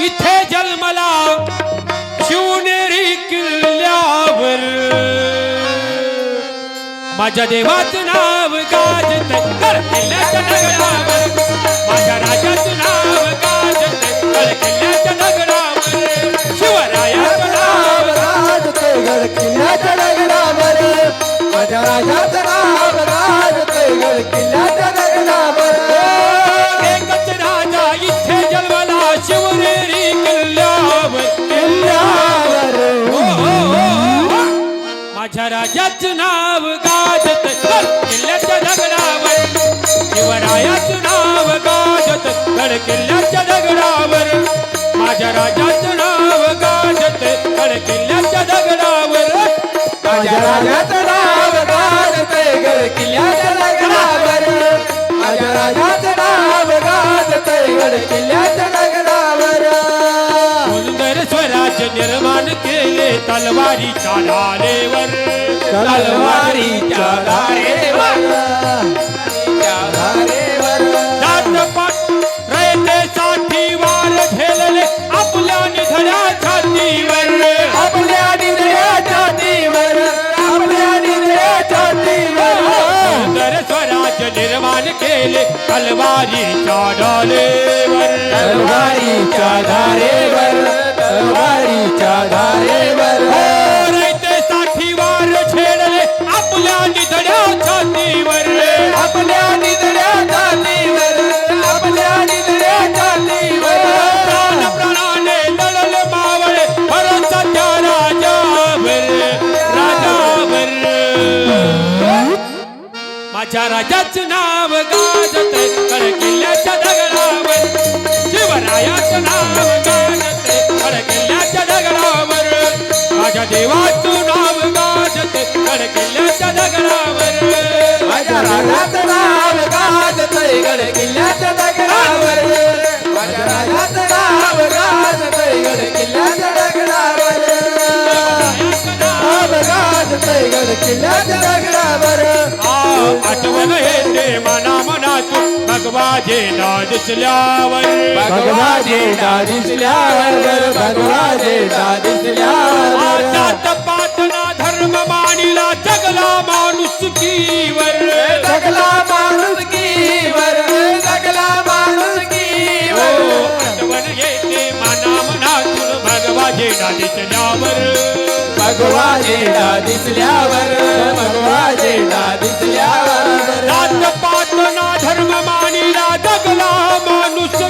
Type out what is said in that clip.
इथे जन्मला शिवनेरी किल्ल्यावर माझ्या देवाचं नाव गाजत किल्ल्याच्या दगडावर माझ्या राजाचं नाव गाजत किल्ल्याच्या दगडावर शिवरायाचं नाव गाजत किल्ल्याच्या दगडावर माझ्या राजाचं नाव गाजत किल्ल्याच्या दगडावर एकच राजा इथे जन्मला शिवनेरी किल्ल्यावर माझ्या राजाचं नाव गाजत किल्ल्याच्या दगडावर शिवरायाचं नाव गाजत किल्ल्याच्या दगडावर माझ्या राजाचं नाव गाजत किल्ल्याच्या दगडावर माझ्या राजाचं नाव गाजत किल्ल्याच्या दगडावर माझ्या राजाचं नाव गाजत किल्ल्याच्या दगडावर सुंदर स्वराज्य निर्माण केले तलवारीच्या ढालेवर तलवारीच्या धारेवर जातपात रयतेसाठी वार झेलले आपल्या निधड्या छातीवर आपल्या निधड्या छातीवर आपल्या निधड्या छातीवर सुंदर स्वराज्य निर्माण केले तलवारीच्या ढालेवर तलवारीच्या धारेवर तलवारीच्या धारेवर रयतेसाठी वार झेलले आपल्या निधड्या छातीवर आपल्या निधड्या छातीवर आपल्या निधड्या छातीवर प्राण प्राणाने लढले मावळे भरोसाच्या राजावर माझ्या राजाचं नाव गाजत किल्ल्याच्या दगडावर शिवरायाचं नाव गाजत किल्ल्याच्या दगडावर माझ्या देवाचं नाव गाजत किल्ल्याच्या दगडावर माझ्या राजाचं नाव गाजत किल्ल्याच्या दगडावर माझ्या राजाचं नाव गाजत किल्ल्याच्या दगडावर नाव गाजत किल्ल्याच्या दगडावर आठवण येते मना मनातून भगवाजेला दिसल्यावर भगवाजेला दिसल्यावर भगवाजेला दिसल्यावर जात पातना धर्म मानिला जगला माणुसकीवर जगला माणुसकीवर जगला माणुसकीवर आठवण येते मना मनातून भगवाजेला दिसल्यावर भगवाजेला दिसल्यावर भगवाजेला दिसल्यावर जात पातना धर्म मानिला जगला माणुस